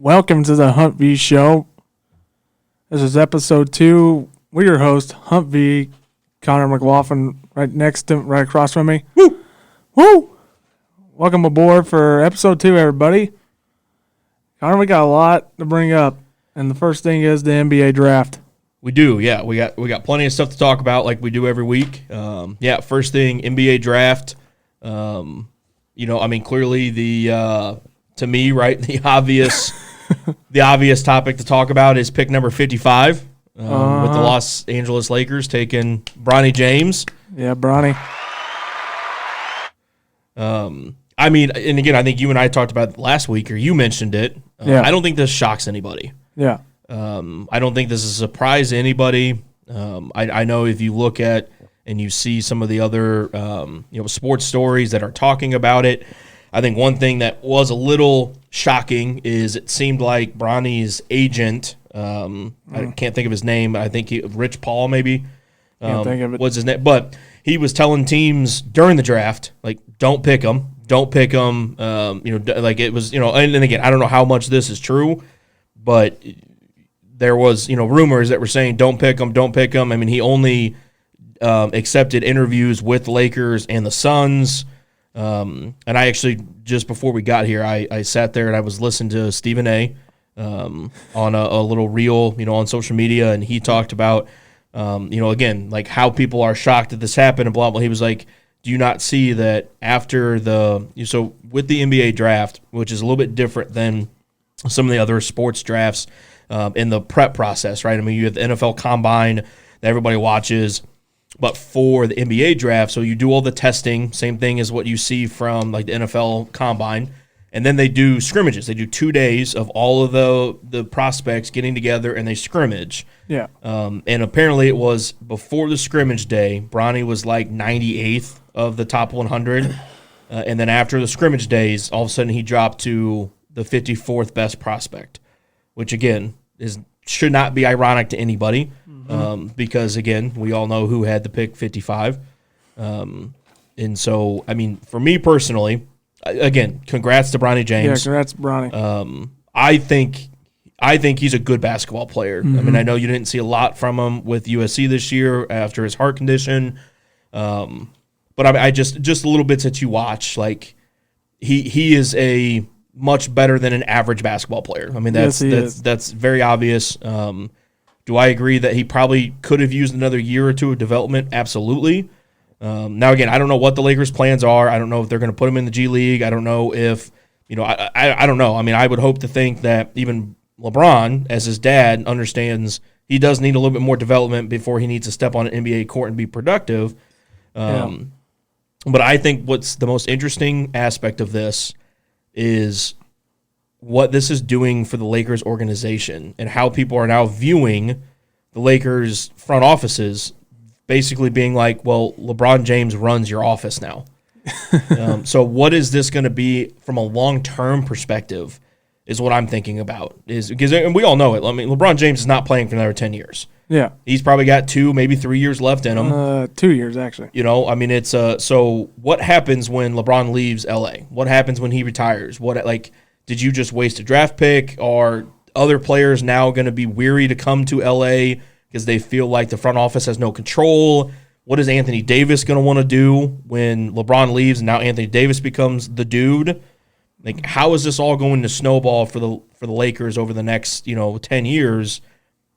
Welcome to the Hunt V Show. This is episode 2. We're your host, Hunt V, Connor McLaughlin, right across from me. Woo! Woo! Welcome aboard for episode 2, everybody. Connor, we got a lot to bring up, and the first thing is the NBA draft. We do, yeah. We got plenty of stuff to talk about, like we do every week. First thing, NBA draft. Clearly to me, right, the obvious topic to talk about is pick number 55 with the Los Angeles Lakers taking Bronny James. Yeah, Bronny. And again, I think you and I talked about it last week, or you mentioned it. I don't think this shocks anybody. Yeah. I don't think this is a surprise to anybody. I know if you look at and you see some of the other sports stories that are talking about it, I think one thing that was a little shocking is it seemed like Bronny's agent, I can't think of his name, I think Rich Paul maybe was his name, but he was telling teams during the draft, like, don't pick him. It was, and again, I don't know how much this is true, but there was, rumors that were saying don't pick him. I mean, he only accepted interviews with the Lakers and the Suns. And I actually, just before we got here, I sat there and I was listening to Stephen A. On a little reel, on social media, and he talked about, again, like how people are shocked that this happened and blah, blah. He was like, do you not see that after with the NBA draft, which is a little bit different than some of the other sports drafts in the prep process, right? I mean, you have the NFL Combine that everybody watches, but for the NBA draft, so you do all the testing, same thing as what you see from like the NFL Combine, and then they do scrimmages. They do 2 days of all of the prospects getting together and they scrimmage. Yeah. And apparently it was before the scrimmage day, Bronny was like 98th of the top 100. And then after the scrimmage days, all of a sudden he dropped to the 54th best prospect, which again should not be ironic to anybody. Because again, we all know who had the pick 55. And so, I mean, for me personally, again, congrats to Bronny James. Yeah, congrats, Bronny. I think he's a good basketball player. I mean, I know you didn't see a lot from him with USC this year after his heart condition. But I just the little bits that you watch, like he is a much better than an average basketball player. I mean, that's very obvious. Do I agree that he probably could have used another year or two of development? Absolutely. Now, again, I don't know what the Lakers' plans are. I don't know if they're going to put him in the G League. I don't know if, I don't know. I mean, I would hope to think that even LeBron, as his dad, understands he does need a little bit more development before he needs to step on an NBA court and be productive. But I think what's the most interesting aspect of this is what this is doing for the Lakers organization and how people are now viewing the Lakers front offices basically being like, well, LeBron James runs your office now. So what is this going to be from a long-term perspective is what I'm thinking about. And we all know it. I mean, LeBron James is not playing for another 10 years. Yeah. He's probably got 2, maybe 3 years left in him. 2 years, actually. It's so what happens when LeBron leaves L.A.? What happens when he retires? Did you just waste a draft pick? Are other players now going to be weary to come to L.A. because they feel like the front office has no control? What is Anthony Davis going to want to do when LeBron leaves and now Anthony Davis becomes the dude? Like, how is this all going to snowball for the Lakers over the next 10 years?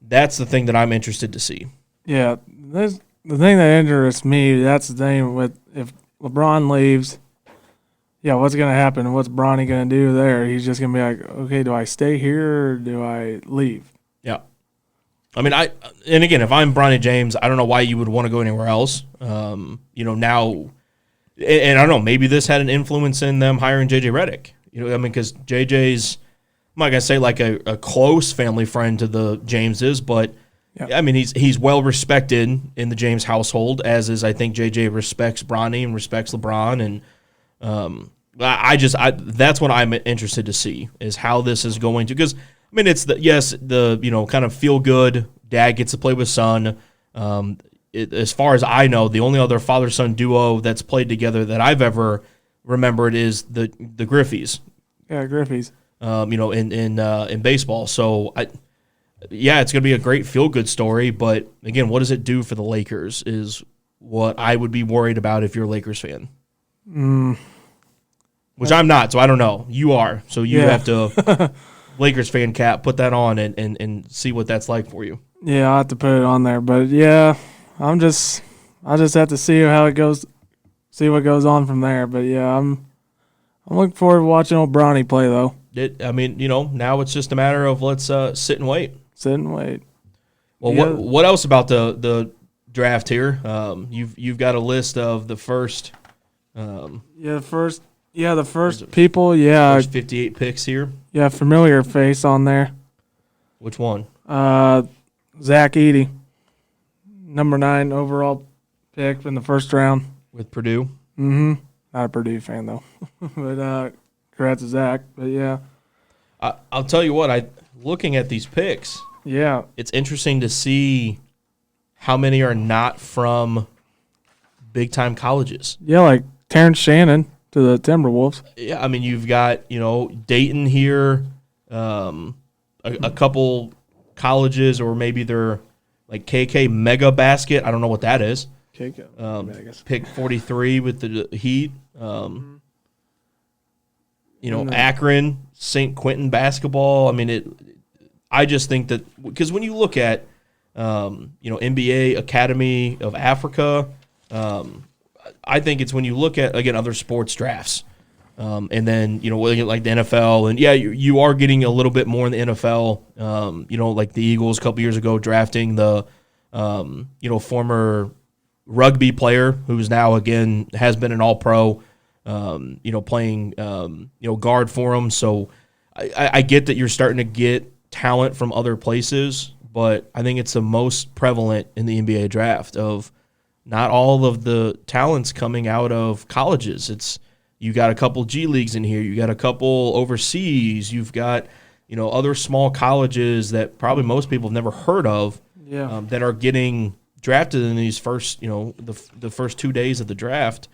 That's the thing that I'm interested to see. Yeah, the thing that interests me. That's the thing with if LeBron leaves. Yeah, what's going to happen? What's Bronny going to do there? He's just going to be like, okay, do I stay here or do I leave? Yeah. I mean, and again, if I'm Bronny James, I don't know why you would want to go anywhere else. Now, and I don't know, maybe this had an influence in them hiring J.J. Redick. Because J.J.'s, I'm not going to say like a close family friend to the Jameses, but I mean, he's well respected in the James household, as is, I think, J.J. respects Bronny and respects LeBron, and that's what I'm interested to see is how this is going to, because I mean it's the kind of feel good dad gets to play with son. As far as I know, the only other father son duo that's played together that I've ever remembered is the Griffeys. Yeah, Griffeys. in baseball. So it's going to be a great feel-good story. But again, what does it do for the Lakers is what I would be worried about if you're a Lakers fan. Which I'm not, so I don't know. You are, so you have to Lakers fan cap, put that on and see what that's like for you. Yeah, I'll have to put it on there. But yeah, I just have to see how it goes, see what goes on from there. But yeah, I'm looking forward to watching old Bronny play though. Now it's just a matter of let's sit and wait. Sit and wait. Well, Yeah. what else about the draft here? You've got a list of the first. The first people. Yeah, First 58 picks here. yeah, familiar face on there. Which one? Zach Edey, number 9 overall pick in the first round. With Purdue. Mm-hmm. Not a Purdue fan though, but congrats to Zach. But yeah, I'll tell you what. Looking at these picks, yeah, it's interesting to see how many are not from big time colleges. yeah, like Terrence Shannon to the Timberwolves. Yeah, I mean you've got Dayton here, a couple colleges, or maybe they're like KK Mega Basket. I don't know what that is. Pick 43 with the Heat. Akron, St. Quentin basketball. I mean, I just think that because when you look at, NBA Academy of Africa, I think it's when you look at, again, other sports drafts. And then, like the NFL. And, yeah, you are getting a little bit more in the NFL, like the Eagles a couple years ago drafting the, former rugby player who's now, again, has been an all-pro, playing, guard for them. So I get that you're starting to get talent from other places, but I think it's the most prevalent in the NBA draft of not all of the talents coming out of colleges. You got a couple G Leagues in here. You got a couple overseas. You've got, other small colleges that probably most people have never heard of that are getting drafted in these first, the first 2 days of the draft.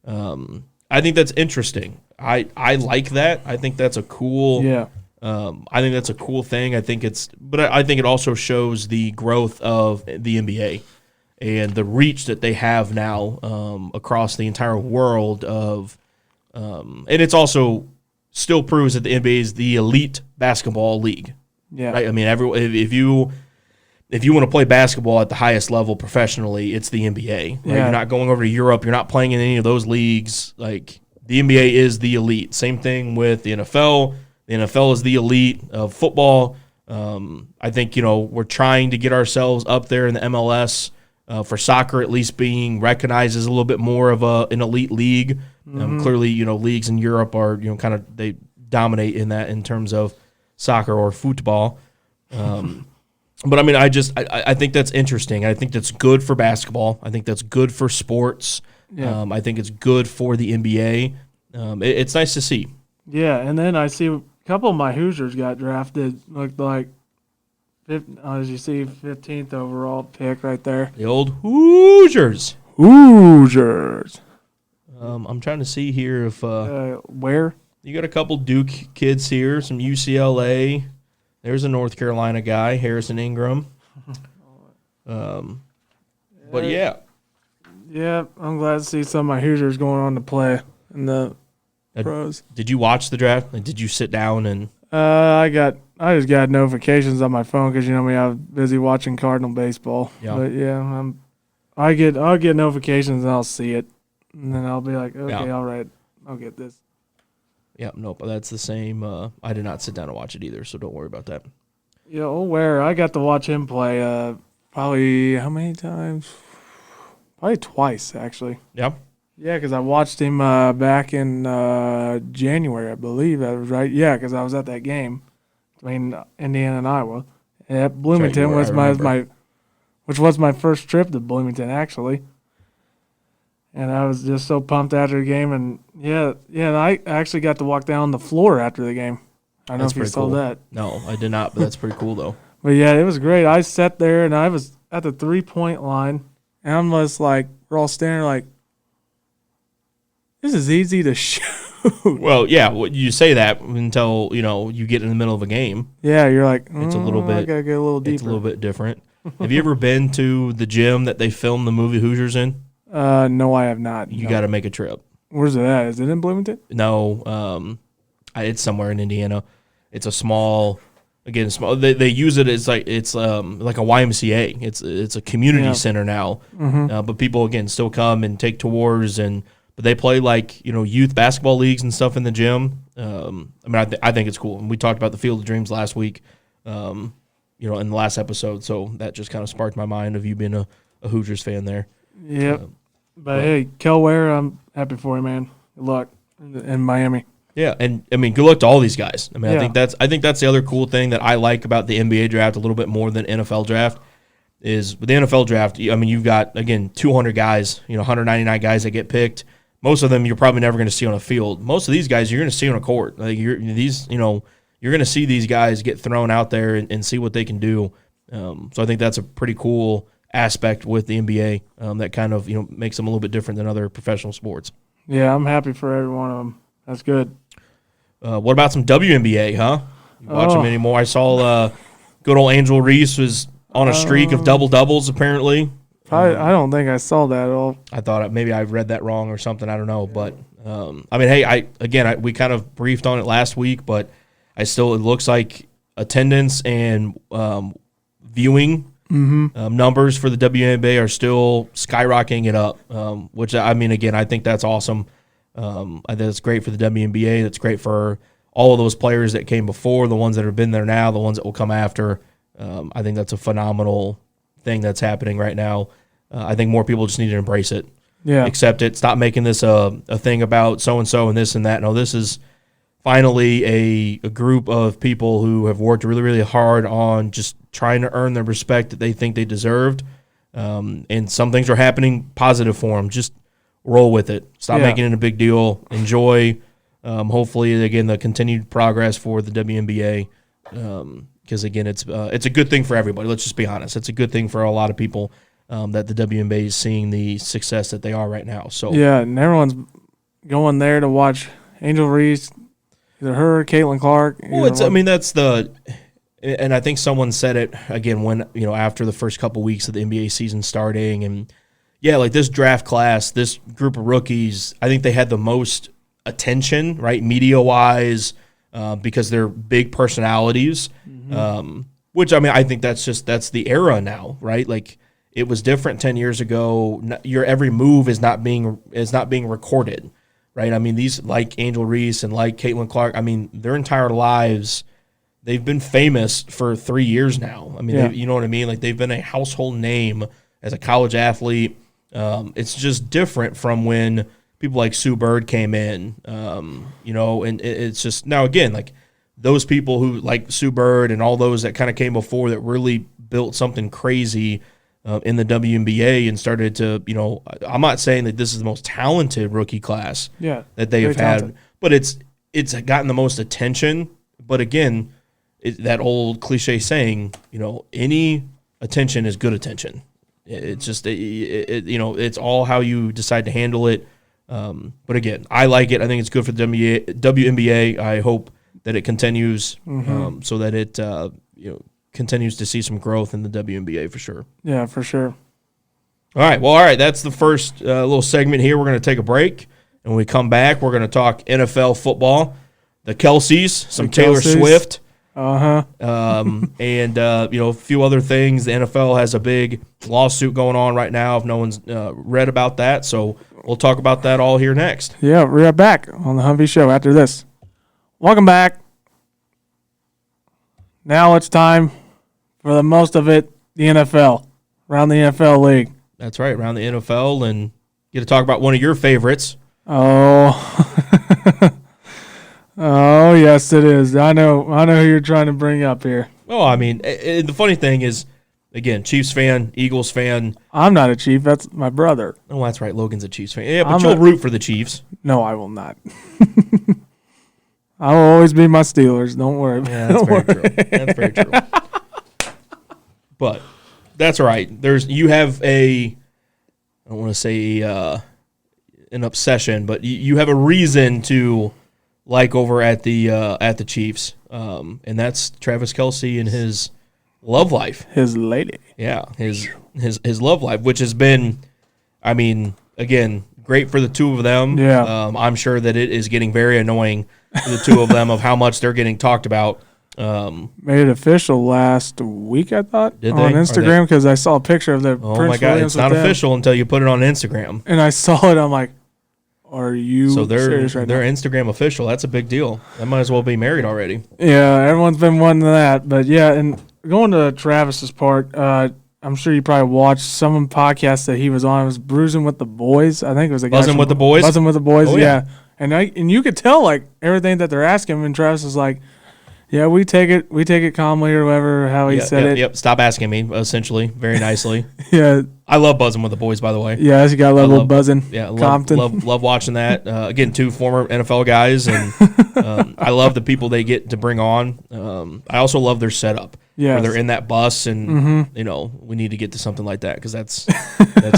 I think that's interesting. I like that. I think that's a cool. Yeah. I think that's a cool thing. I think it also shows the growth of the NBA and the reach that they have now across the entire world of. And it's also still proves that the NBA is the elite basketball league. Yeah. Right. I mean, if you want to play basketball at the highest level professionally, it's the NBA. Right? Yeah. You're not going over to Europe. You're not playing in any of those leagues. Like the NBA is the elite. Same thing with the NFL. The NFL is the elite of football. I think we're trying to get ourselves up there in the MLS for soccer, at least being recognized as a little bit more of an elite league. Clearly, leagues in Europe are kind of they dominate in that in terms of soccer or football. But I mean, I think that's interesting. I think that's good for basketball. I think that's good for sports. Yeah. I think it's good for the NBA. It's nice to see. Yeah, and then I see a couple of my Hoosiers got drafted. Looked like, as you see, 15th overall pick right there. The old Hoosiers. Hoosiers. I'm trying to see here if Where? you got a couple Duke kids here, some UCLA. There's a North Carolina guy, Harrison Ingram. But yeah. Yeah, I'm glad to see some of my Hoosiers going on to play in the pros. Did you watch the draft? Like, did you sit down and? I just got notifications on my phone because me, I'm busy watching Cardinal baseball. Yeah. But yeah, I'll get notifications and I'll see it, and then I'll be like, okay, all right, I'll get this. Yeah, nope, that's the same. I did not sit down and watch it either, so don't worry about that. Yeah, Ware, I got to watch him play probably how many times? Probably twice, actually. Yeah. Yeah, because I watched him back in January, I believe. That was right. Yeah, because I was at that game between Indiana and Iowa. At Bloomington which was my first trip to Bloomington, actually. And I was just so pumped after the game. And, and I actually got to walk down the floor after the game. I don't know if you saw that. No, I did not, but that's pretty cool, though. But, yeah, it was great. I sat there, and I was at the three-point line. And I'm just like, we're all standing like, this is easy to shoot. Well, yeah, you say that until you get in the middle of a game. Yeah, you're like, It's a little I bit. gotta get a little deeper. It's a little bit different. Have you ever been to the gym that they filmed the movie Hoosiers in? No, I have not. You No. got to make a trip. Where's it at? Is it in Bloomington? No, it's somewhere in Indiana. It's a small. Again, small. They use it as like it's like a YMCA. It's a community center now. But people again still come and take tours but they play like youth basketball leagues and stuff in the gym. I think it's cool. And we talked about the Field of Dreams last week. In the last episode, so that just kind of sparked my mind of you being a Hoosiers fan there. Yep. But hey, Kel Ware, I'm happy for you, man. Good luck in Miami. Yeah, and good luck to all these guys. Yeah. I think that's the other cool thing that I like about the NBA draft a little bit more than NFL draft is with the NFL draft. You've got again 200 guys, 199 guys that get picked. Most of them you're probably never going to see on a field. Most of these guys you're going to see on a court. Like you're going to see these guys get thrown out there and see what they can do. So I think that's a pretty cool aspect with the NBA that kind of makes them a little bit different than other professional sports. Yeah, I'm happy for every one of them. That's good. What about some WNBA, huh? You watch them anymore? I saw good old Angel Reese was on a streak of double-doubles, apparently. I don't think I saw that at all. I thought maybe I read that wrong or something. I don't know. But, we kind of briefed on it last week, but it looks like attendance and viewing numbers for the WNBA are still skyrocketing it up, which, again, I think that's awesome. I think it's great for the WNBA. That's great for all of those players that came before, the ones that have been there now, the ones that will come after. I think that's a phenomenal thing that's happening right now. I think more people just need to embrace it. Yeah. Accept it. Stop making this a thing about so-and-so and this and that. No, this is finally a group of people who have worked really, really hard on just trying to earn the respect that they think they deserved. And some things are happening positive for them. Just roll with it. Stop making it a big deal. Enjoy, hopefully, again, the continued progress for the WNBA. Because, again, it's a good thing for everybody. Let's just be honest. It's a good thing for a lot of people that the WNBA is seeing the success that they are right now. So yeah, and everyone's going there to watch Angel Reese, either her or Caitlin Clark. Well, and I think someone said it again when after the first couple weeks of the NBA season starting, and like this draft class, this group of rookies, I think they had the most attention, right, media wise, because they're big personalities. Which I think that's the era now, right? Like it was different 10 years ago. Your every move is not being recorded, right? These like Angel Reese and like Caitlin Clark. Their entire lives, they've been famous for 3 years now. You know what I mean? Like they've been a household name as a college athlete. It's just different from when people like Sue Bird came in, and it's just now again like those people who like Sue Bird and all those that kind of came before that really built something crazy in the WNBA and started to, I'm not saying that this is the most talented rookie class that they have had, but it's gotten the most attention. But again, that old cliche saying, any attention is good attention. It's just, it's all how you decide to handle it. But again, I like it. I think it's good for the WNBA. I hope that it continues so that it continues to see some growth in the WNBA for sure. Yeah, for sure. All right. That's the first little segment here. We're going to take a break. And when we come back, we're going to talk NFL football, the Kelseys, some Taylor Swift. And a few other things. The NFL has a big lawsuit going on right now if no one's read about that. So we'll talk about that all here next. Yeah, we're right back on the Humvee Show after this. Welcome back. Now it's time for the most of it, the NFL, around the NFL league. That's right, around the NFL, and get to talk about one of your favorites. Oh, oh yes, it is. I know who you're trying to bring up here. Well, the funny thing is, again, Chiefs fan, Eagles fan. I'm not a Chief. That's my brother. Oh, that's right. Logan's a Chiefs fan. Yeah, but you'll root for the Chiefs. No, I will not. I will always be my Steelers. Don't worry. Yeah, that's very true. That's very true. But that's all right. You have I don't want to say an obsession, but you have a reason to like over at the Chiefs, and that's Travis Kelce and his love life. His lady. Yeah, his love life, which has been, I mean, again, great for the two of them. Yeah. I'm sure that it is getting very annoying for the two of them of how much they're getting talked about. Made it official last week, I thought, Did on they? Instagram, because I saw a picture of the Oh Prince my God, Williams it's not with them, official until you put it on Instagram. and I saw it. I'm like, are you So they're serious right now? Instagram official. That's a big deal. That might as well be married already. Yeah, everyone's been wanting that. But yeah, and going to Travis's part, I'm sure you probably watched some podcasts that he was on. It was Bruising with the Boys. I think it was a guy Buzzing from with the Boys? Buzzing with the Boys, Oh, yeah. yeah. And you could tell like everything that they're asking him, and Travis is like, yeah, we take it calmly or whatever, how he said it. Yep. Stop asking me, essentially, very nicely. Yeah, I love Buzzing with the Boys, by the way. yeah, you got a little love- buzzing. Yeah, Compton. love watching that. Again, two former NFL guys, and I love the people they get to bring on. I also love their setup. Yes. Where they're in that bus, and Mm-hmm. we need to get to something like that because that's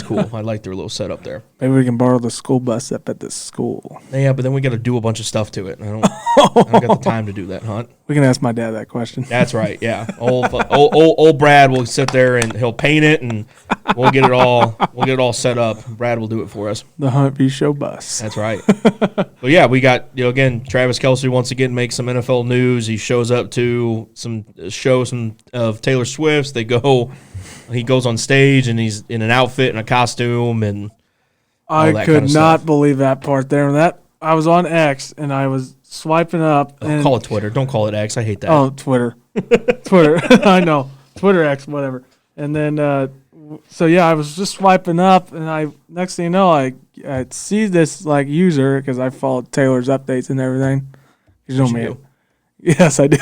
cool. I like their little setup there. Maybe we can borrow the school bus up at this school. Yeah, but then we got to do a bunch of stuff to it. I don't got the time to do that, Hunt. We can ask my dad that question. That's right. Yeah, old Brad will sit there and he'll paint it, and we'll get it all set up. Brad will do it for us. The Hunt V Show bus. That's right. But yeah, we got again Travis Kelce once again makes some NFL news. He shows up to some shows of Taylor Swift's. He goes on stage and he's in an outfit and a costume and I that could kind of not stuff. believe that part there. And that I was on X and I was swiping up. And, call it Twitter. Don't call it X. I hate that. Oh, Twitter. Twitter. I know. Twitter X, whatever. And then, so yeah, I was just swiping up, and next thing you know, I see this like user because I followed Taylor's updates and everything. You know You me. do. Yes, I do.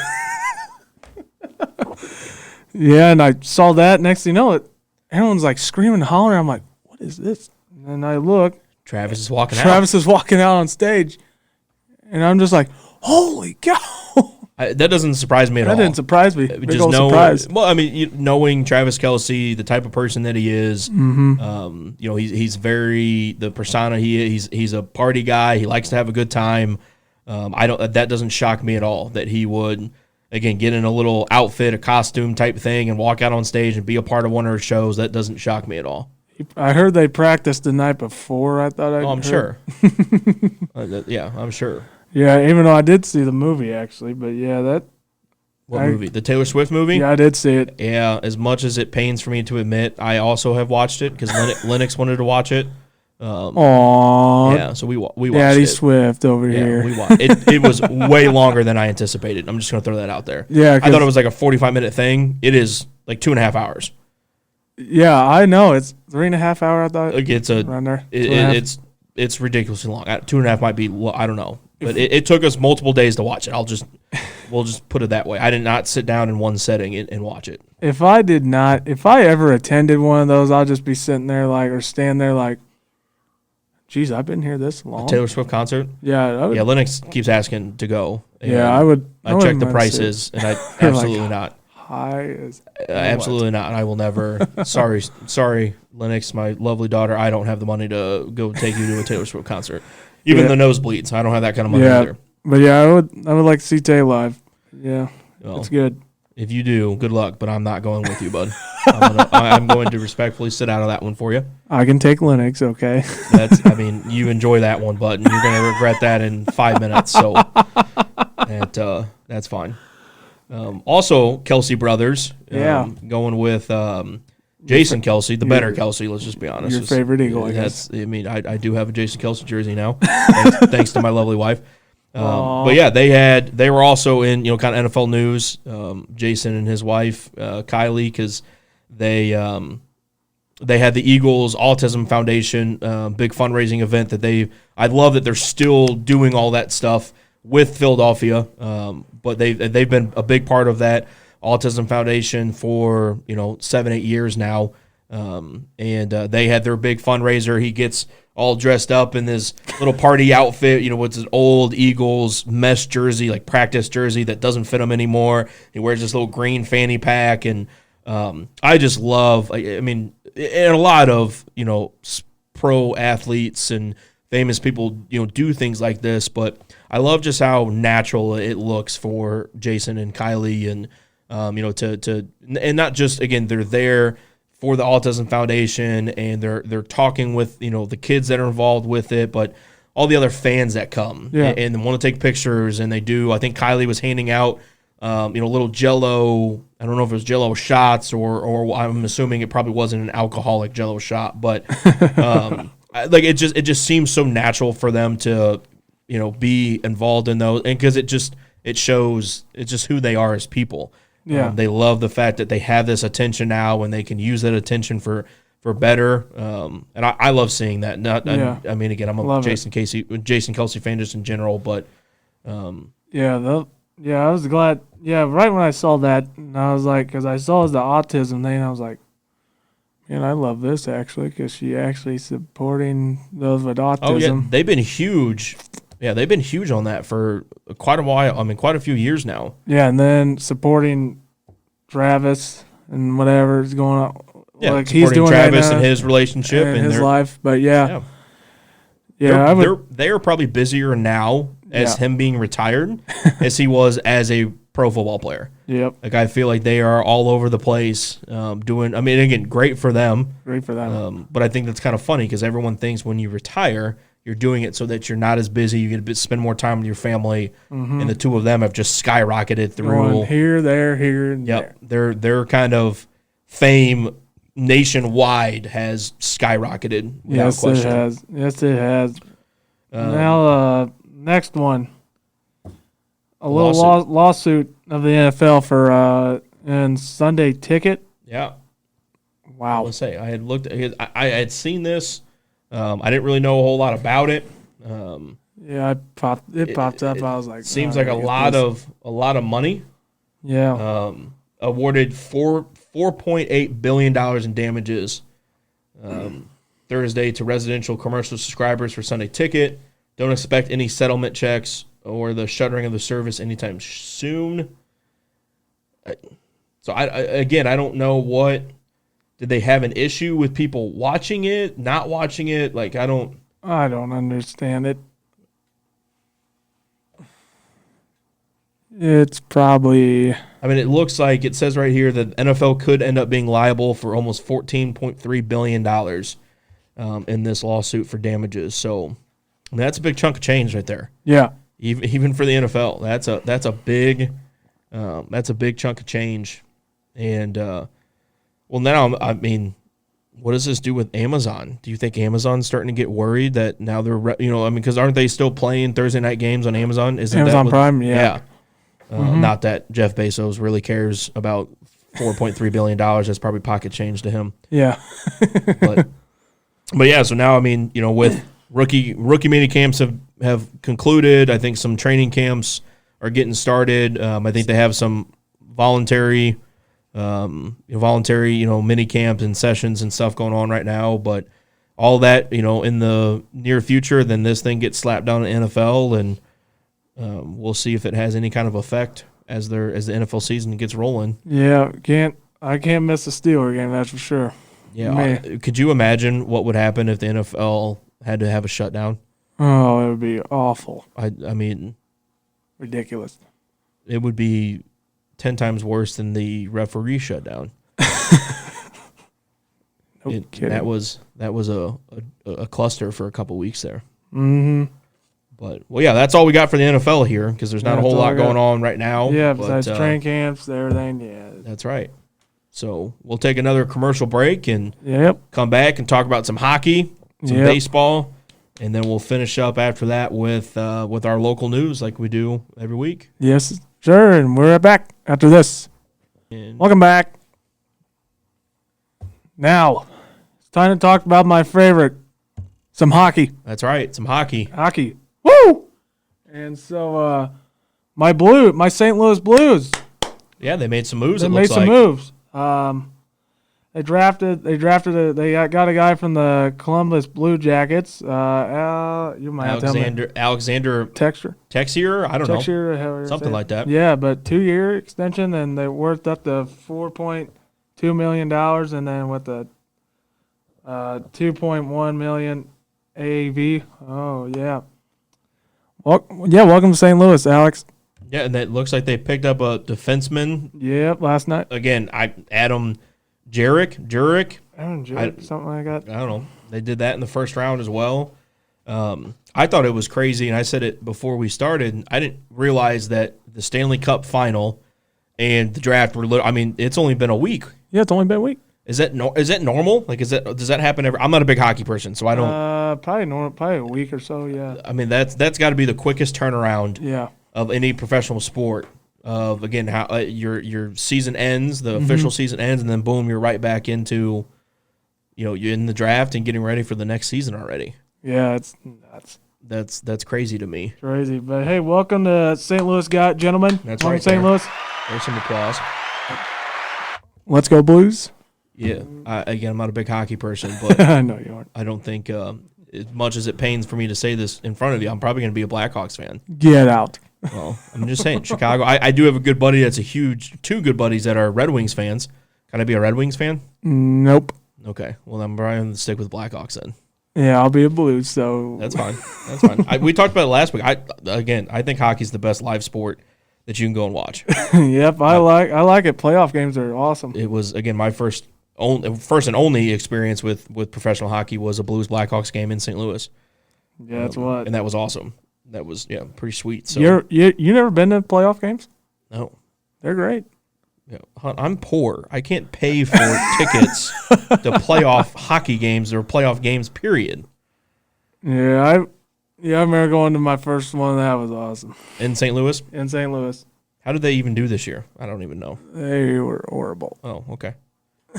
Yeah, and I saw that. Next thing you know, everyone's like screaming and hollering. I'm like, what is this? And then I look. Travis is walking out. Travis is walking out on stage, and I'm just like, holy cow. That doesn't surprise me at all. That didn't surprise me. Big Just old surprise. well, I mean, knowing Travis Kelce, the type of person that he is, Mm-hmm. he's very the persona he's a party guy. He likes to have a good time. That doesn't shock me at all that he would again get in a little outfit, a costume type thing, and walk out on stage and be a part of one of her shows. That doesn't shock me at all. I heard they practiced the night before. I thought I'm heard. sure. Yeah, I'm sure. Yeah, even though I did see the movie actually, but yeah, What movie? The Taylor Swift movie? yeah, I did see it. Yeah, as much as it pains for me to admit, I also have watched it because Lennox wanted to watch it. Aww, Yeah, so we watched Daddy it. Swift over Yeah, here. we watched it. It was way longer than I anticipated. I'm just going to throw that out there. Yeah, I thought it was like a 45-minute thing. It is like 2.5 hours. Yeah, I know it's 3.5 hours. I thought Like it's a, around there. it, 2.5. it's ridiculously long. 2.5 might be, I don't know, but it took us multiple days to watch it. We'll just put it that way. I did not sit down in one setting and watch it. If I ever attended one of those, I'll just be sitting there like or stand there like, geez, I've been here this long. Taylor Swift concert. Yeah, I would, Yeah, Lennox keeps asking to go. and yeah, I would. I wouldn't checked the mind sitting prices, and I absolutely not. High as Absolutely not. I will never. sorry, Lennox, my lovely daughter. I don't have the money to go take you to a Taylor Swift concert. Even Yeah. the nosebleeds, I don't have that kind of money Yeah. either. But yeah, I would like to see Tay live. Yeah, Well, it's good. if you do, good luck. But I'm not going with you, bud. I'm going to respectfully sit out of that one for you. I can take Linux, okay? You enjoy that one, bud, and you're going to regret that in 5 minutes. So that's fine. Also, Kelsey brothers. Yeah. Going with Jason Kelsey, the better Kelsey. Let's just be honest. Your favorite Eagle, I guess. I do have a Jason Kelsey jersey now, thanks to my lovely wife. Aw. But yeah, they were also in kind of NFL news. Jason and his wife Kylie, because they had the Eagles Autism Foundation big fundraising event that I love that they're still doing all that stuff with Philadelphia. But they've been a big part of that Autism Foundation for 7-8 years now. And they had their big fundraiser. He gets all dressed up in this little party outfit, with his old Eagles mesh jersey, like practice jersey that doesn't fit him anymore. He wears this little green fanny pack, and I just love. And a lot of pro athletes and famous people, do things like this. But I love just how natural it looks for Jason and Kylie, and and not just, again, they're there for the Autism Foundation, and they're talking with the kids that are involved with it, but all the other fans that come and want to take pictures, and they do. I think Kylie was handing out little Jello. I don't know if it was Jello shots or I'm assuming it probably wasn't an alcoholic Jello shot, but like it just seems so natural for them to be involved in those, and because it shows it's just who they are as people. Yeah, they love the fact that they have this attention now, and they can use that attention for better. And I love seeing that. I mean, again, I'm a Jason Kelce fan just in general, but I was glad. Yeah, right when I saw that, and I was like, because I saw the autism thing, I was like, man, I love this actually, because she actually supporting those with autism. Oh yeah, they've been huge. Yeah, they've been huge on that for quite a while. I mean, quite a few years now. Yeah, and then supporting Travis and whatever is going on. Yeah, like he's doing Travis and his relationship and his life. But yeah. They are probably busier now as him being retired as he was as a pro football player. Yep. Like, I feel like they are all over the place doing. I mean, again, great for them. Great for them. But I think that's kind of funny because everyone thinks when you retire, you're doing it so that you're not as busy. You get to spend more time with your family, and the two of them have just skyrocketed through. Going here, there, here, and there. Their kind of fame nationwide has skyrocketed without question. Yes, it has. Now, next one. A little lawsuit of the NFL for and Sunday Ticket. Yeah. Wow. Let's say I had looked. I had seen this. I didn't really know a whole lot about it. It popped up. I was like, seems like a lot of money. Yeah. Awarded $4.8 billion in damages Thursday to residential commercial subscribers for Sunday Ticket. Don't expect any settlement checks or the shuttering of the service anytime soon. So I don't know what. Did they have an issue with people watching it, not watching it? Like, I don't understand it. It's probably. I mean, it looks like it says right here that NFL could end up being liable for almost $14.3 billion in this lawsuit for damages. So, I mean, that's a big chunk of change right there. Yeah. Even for the NFL, that's a big chunk of change. And well, now, I mean, what does this do with Amazon? Do you think Amazon's starting to get worried that now they're, because aren't they still playing Thursday night games on Amazon? Isn't Amazon Prime? Yeah. Not that Jeff Bezos really cares about $4.3 billion. That's probably pocket change to him. Yeah. but yeah, so now, I mean, with rookie mini camps have concluded. I think some training camps are getting started. I think they have some voluntary mini camps and sessions and stuff going on right now. But all that, in the near future, then this thing gets slapped down in NFL, and we'll see if it has any kind of effect as the NFL season gets rolling. Yeah, I can't miss the Steeler game, that's for sure. Yeah, could you imagine what would happen if the NFL had to have a shutdown? Oh, it would be awful. I mean, ridiculous. It would be 10 times worse than the referee shutdown. Kidding. That was a cluster for a couple weeks there. Mm-hmm. But, well, yeah, that's all we got for the NFL here because there's not a whole lot going on right now. Yeah, besides training camps, everything. Yeah, that's right. So we'll take another commercial break and come back and talk about some hockey, some baseball, and then we'll finish up after that with our local news like we do every week. Yes, sure, and we're back after this. Welcome back. Now, it's time to talk about my favorite, some hockey. That's right, some hockey. Hockey. Woo! And so my St. Louis Blues. Yeah, they made some moves. They got a guy from the Columbus Blue Jackets. You might have to tell me. Alexander Texier? I don't know. Something like that. Yeah, but 2-year extension, and they're worth up to $4.2 million, and then with the $2.1 million AAV. Oh, yeah. Well, yeah, welcome to St. Louis, Alex. Yeah, and it looks like they picked up a defenseman. Yep, last night. Again, Adam Jurek. Aaron Judge, something like that. I don't know. They did that in the first round as well. I thought it was crazy, and I said it before we started. I didn't realize that the Stanley Cup final and the draft were. It's only been a week. Yeah, it's only been a week. Is that normal? Like, does that happen every? I'm not a big hockey person, so I don't. Probably a week or so. Yeah. I mean, that's got to be the quickest turnaround. Yeah. Of any professional sport. Of again, how your season ends, the official season ends, and then boom, you're right back into, you're in the draft and getting ready for the next season already. Yeah, it's nuts. That's crazy to me. Crazy, but hey, welcome to St. Louis, gentlemen. That's welcome right, St. Louis. There's some applause. Let's go Blues. Yeah, I'm not a big hockey person, but No, you aren't. I don't think as much as it pains for me to say this in front of you, I'm probably going to be a Blackhawks fan. Get out. Well, I'm just saying, Chicago. I do have a good buddy that's two good buddies that are Red Wings fans. Can I be a Red Wings fan? Nope. Okay, well, I'm probably going to stick with Blackhawks then. Yeah, I'll be a Blues, so. That's fine. That's fine. We talked about it last week. I think hockey's the best live sport that you can go and watch. Yep, I like it. Playoff games are awesome. It was, again, my first and only experience with professional hockey was a Blues Blackhawks game in St. Louis. Yeah, that's what. And that was awesome. That was pretty sweet. So you never been to playoff games? No, they're great. Yeah, I'm poor. I can't pay for tickets to playoff hockey games or playoff games. Period. Yeah, I remember going to my first one. That was awesome. In St. Louis. In St. Louis. How did they even do this year? I don't even know. They were horrible. Oh, okay.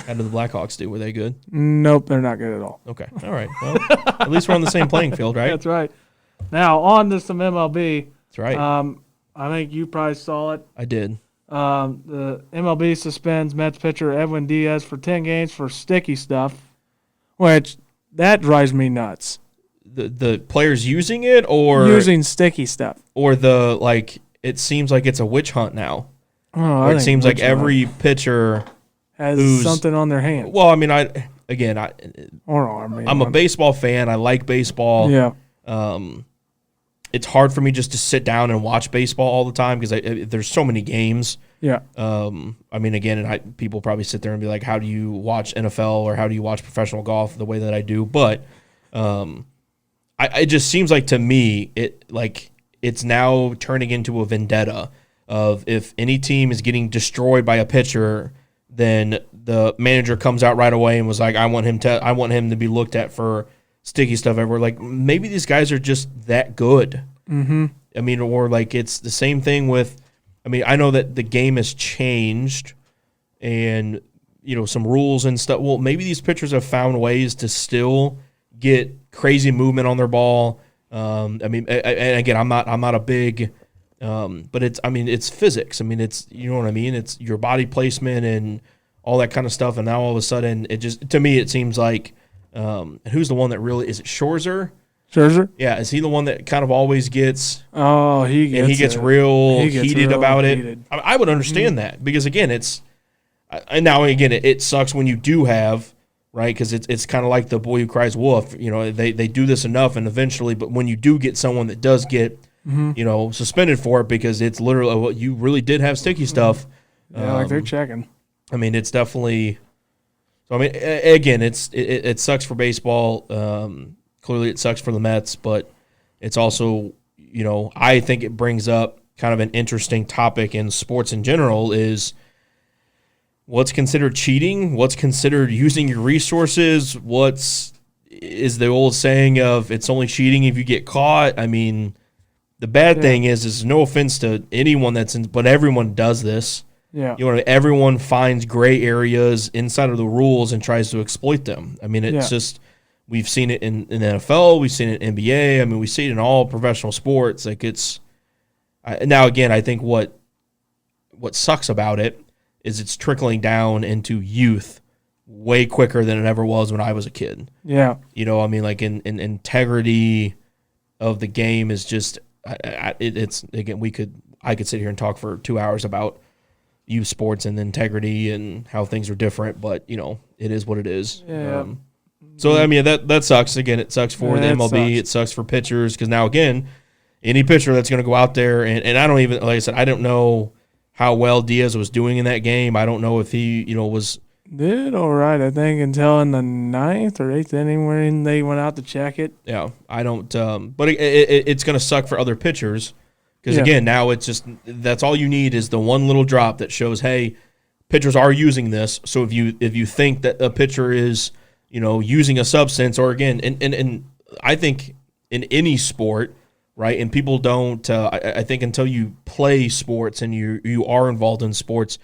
How did the Blackhawks do? Were they good? Nope, they're not good at all. Okay, all right. Well, at least we're on the same playing field, right? That's right. Now, on to some MLB. That's right. I think you probably saw it. I did. The MLB suspends Mets pitcher Edwin Diaz for 10 games for sticky stuff, which that drives me nuts. The players using it or using sticky stuff, or it seems like it's a witch hunt now. Oh, it seems like every pitcher has something on their hand. Well, I mean, I'm a baseball fan. I like baseball. Yeah. It's hard for me just to sit down and watch baseball all the time because there's so many games. Yeah. I mean, again, people probably sit there and be like, "How do you watch NFL or how do you watch professional golf the way that I do?" But it just seems like to me it's now turning into a vendetta of if any team is getting destroyed by a pitcher, then the manager comes out right away and was like, I want him to be looked at for sticky stuff everywhere. Like, maybe these guys are just that good. Mm-hmm. I mean, or like it's the same thing with, I know that the game has changed and, some rules and stuff. Well, maybe these pitchers have found ways to still get crazy movement on their ball. And again, I'm not a big, but it's physics. It's, you know what I mean? It's your body placement and all that kind of stuff. And now all of a sudden to me, it seems like, who's the one that really, is it Scherzer? Scherzer? Yeah. Is he the one that kind of always gets, he gets real heated about it? I would understand that because again, it sucks when you do have, right? Because it's kind of like the boy who cries wolf. They do this enough, and eventually, but when you do get someone that does get, suspended for it because it's literally, well, you really did have sticky stuff. Yeah, like they're checking. It's definitely. So again, it sucks for baseball. Clearly, it sucks for the Mets, but it's also, I think it brings up kind of an interesting topic in sports in general is. What's considered cheating? What's considered using your resources? Is the old saying of it's only cheating if you get caught? The bad thing is no offense to anyone but everyone does this. Yeah. Everyone finds gray areas inside of the rules and tries to exploit them. It's just, we've seen it in the NFL, we've seen it in NBA. We see it in all professional sports. Now again, I think what sucks about it is it's trickling down into youth way quicker than it ever was when I was a kid. Yeah. In integrity of the game is just, it's, again, I could sit here and talk for 2 hours about youth sports and integrity and how things are different, but, it is what it is. Yeah. So I mean that sucks. Again, it sucks for the Yeah, it MLB. It sucks for pitchers because now again, any pitcher that's going to go out there and I don't even, like I said, I don't know how well Diaz was doing in that game. I don't know if he was. Did all right, I think, until in the 9th or 8th inning when they went out to check it. Yeah, I don't. But it's going to suck for other pitchers because again, now it's just that's all you need is the one little drop that shows, hey, pitchers are using this. So if you think that a pitcher is using a substance, or again, and I think in any sport, right, and people don't. I think until you play sports and you are involved in sports.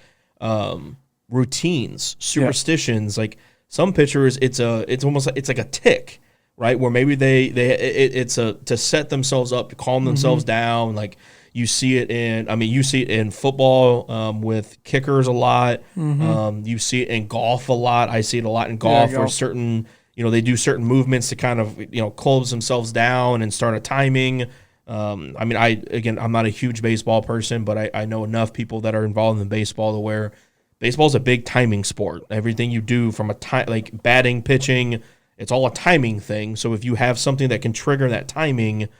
Routines, superstitions, like some pitchers, it's almost like it's like a tick, right? Where maybe it's to set themselves up, to calm themselves down. Like you see it in football with kickers a lot. You see it in golf a lot. I see it a lot in golf where certain they do certain movements to kind of close themselves down and start a timing. I'm not a huge baseball person, but I know enough people that are involved in baseball to where baseball is a big timing sport. Everything you do from like batting, pitching, it's all a timing thing. So if you have something that can trigger that timing,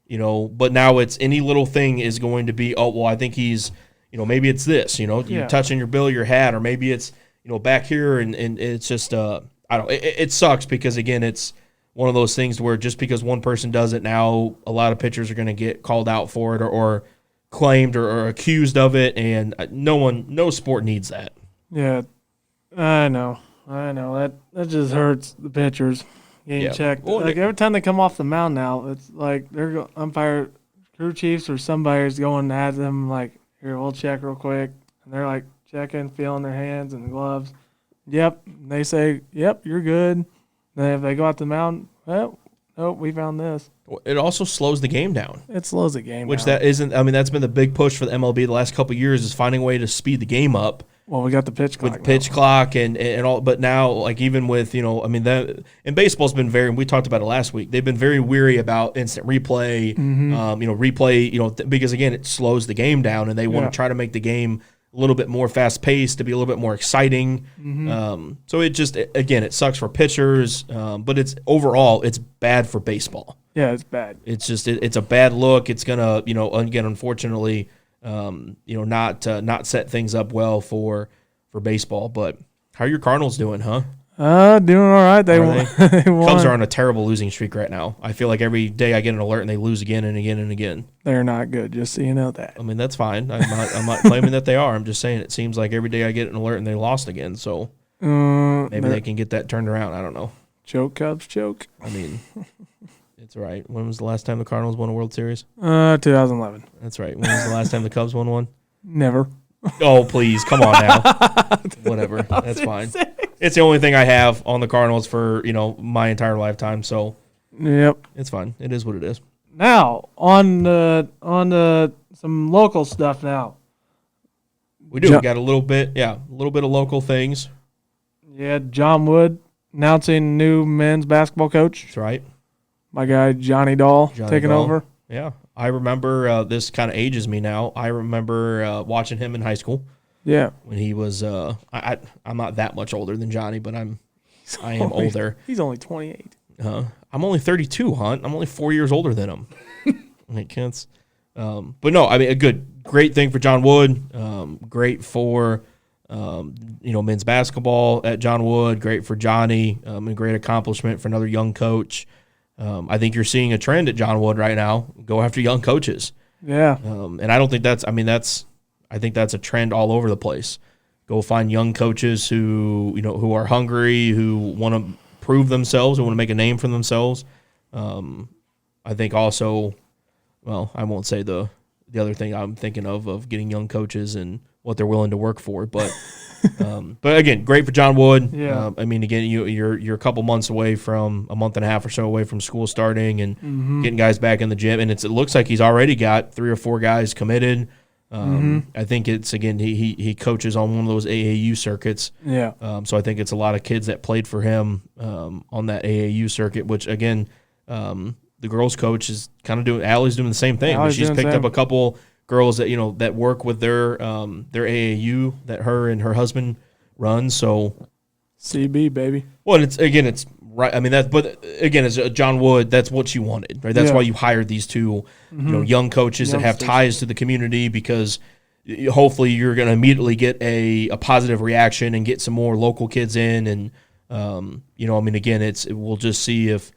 but now it's any little thing is going to be, oh, well, I think he's, maybe it's this, you're touching your bill, your hat, or maybe it's, back here. And it's just, it sucks because, again, it's one of those things where just because one person does it now, a lot of pitchers are going to get called out for it or claimed or accused of it, and no sport needs that. Yeah, I know. That just hurts the pitchers getting checked. Well, like every time they come off the mound now, it's like they're umpire, crew chiefs, or somebody's going at them like, here, we'll check real quick, and they're like checking, feeling their hands and gloves. Yep, and they say, yep, you're good. Then if they go out the mound, well, oh, we found this. It also slows the game down. It slows the game down. That's been the big push for the MLB the last couple of years is finding a way to speed the game up. Well, we got the pitch clock. With pitch clock and all, but now, like, even with, that, and baseball's been we talked about it last week, they've been very weary about instant replay, because, again, it slows the game down, and they want to try to make the game a little bit more fast-paced, to be a little bit more exciting. So it sucks for pitchers, but overall, it's bad for baseball. Yeah, it's bad. It's just it's a bad look. It's gonna again, unfortunately, not set things up well for baseball. But how are your Cardinals doing, huh? Doing all right. They won. Cubs are on a terrible losing streak right now. I feel like every day I get an alert and they lose again and again and again. They're not good, just so you know that. I mean, that's fine. I'm not claiming that they are. I'm just saying it seems like every day I get an alert and they lost again. So maybe they can get that turned around. I don't know. Choke, Cubs, choke. I mean, it's right. When was the last time the Cardinals won a World Series? 2011. That's right. When was the last time the Cubs won one? Never. Oh, please. Come on now. Whatever. That's fine. It's the only thing I have on the Cardinals for, my entire lifetime. So, yep. It's fine. It is what it is. Now, on some local stuff now. We do. We got a little bit of local things. Yeah, John Wood announcing new men's basketball coach. That's right. My guy, Johnny Dahl, taking over. Yeah. I remember, this kind of ages me now. I remember watching him in high school. Yeah. When he was, I'm not that much older than Johnny, but I am older. He's only 28. I'm only 32, Hunt. I'm only 4 years older than him. But no, I mean, great thing for John Wood. Great for, men's basketball at John Wood. Great for Johnny. A great accomplishment for another young coach. I think you're seeing a trend at John Wood right now. Go after young coaches. Yeah. And I don't think I think that's a trend all over the place. Go find young coaches who are hungry, who want to prove themselves, who want to make a name for themselves. I think also, well, I won't say the other thing I'm thinking of getting young coaches and what they're willing to work for, but again, great for John Wood. Yeah. Again, you're a couple months away from a month and a half or so away from school starting and getting guys back in the gym, and it looks like he's already got 3 or 4 guys committed. I think it's, again, he coaches on one of those AAU circuits. Yeah. So I think it's a lot of kids that played for him on that AAU circuit, which, again, the girls' coach is kind of doing – Allie's doing the same thing. But she's picked up a couple girls that, that work with their AAU that her and her husband run. So CB, baby. Well, it's right. I mean but again, as John Wood, that's what you wanted, right? That's why you hired these two, young coaches that have ties to the community, because hopefully you're going to immediately get a positive reaction and get some more local kids in, and I mean, again, we'll just see if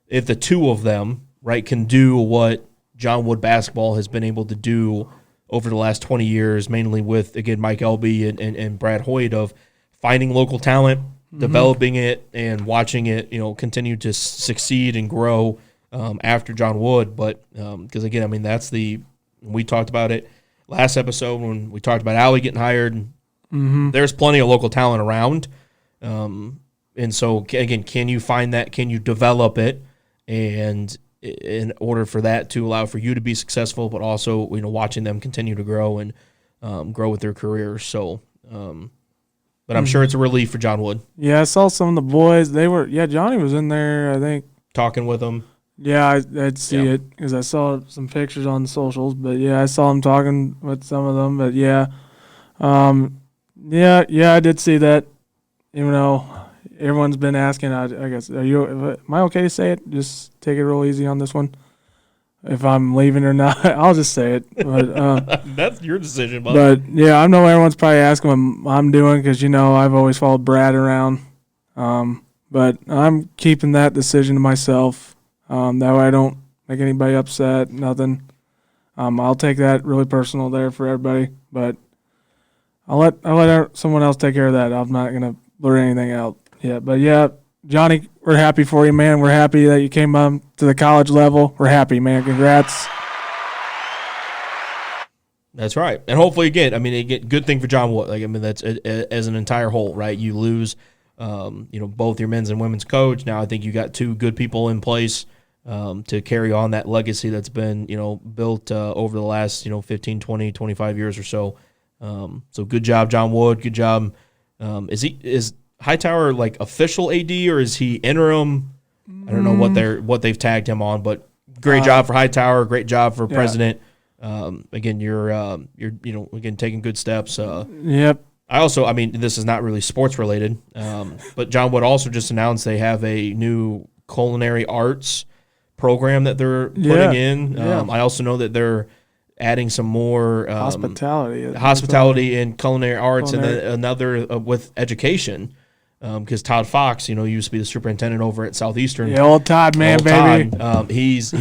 the two of them, right, can do what John Wood basketball has been able to do over the last 20 years, mainly with, again, Mike Elby and Brad Hoyt, of finding local talent, developing it, and watching it, continue to succeed and grow after John Wood. But because, again, I mean, we talked about it last episode when we talked about Allie getting hired. There's plenty of local talent around. And so, again, can you find that? Can you develop it? And in order for that to allow for you to be successful, but also, watching them continue to grow and grow with their careers. So, but I'm sure it's a relief for John Wood. Yeah, I saw some of the boys. Johnny was in there, I think. Talking with them. Yeah, I'd see it because I saw some pictures on the socials. But, yeah, I saw him talking with some of them. But, yeah. I did see that, even though everyone's been asking. I guess, am I okay to say it? Just take it real easy on this one. If I'm leaving or not, I'll just say it. But that's your decision, bud. But yeah, I know everyone's probably asking what I'm doing because I've always followed Brad around. But I'm keeping that decision to myself. That way I don't make anybody upset. Nothing. I'll take that really personal there for everybody. But I'll let someone else take care of that. I'm not gonna blur anything out. Yeah, but yeah, Johnny, we're happy for you, man. We're happy that you came to the college level. We're happy, man. Congrats. That's right. And hopefully, again, good thing for John Wood. That's as an entire whole, right? You lose, both your men's and women's coach. Now I think you got two good people in place to carry on that legacy that's been, built over the last, 15, 20, 25 years or so. So good job, John Wood. Good job. Is Hightower like official AD or is he interim? I don't know what they've tagged him on, but great job for Hightower. Great job for president. Again, you're again taking good steps. Yep. I also, this is not really sports related, but John Wood also just announced they have a new culinary arts program that they're putting in. I also know that they're adding some more hospitality and culinary arts, and then another with education. Because Todd Fox, used to be the superintendent over at Southeastern. Yeah, old Todd, man, baby. Todd, he was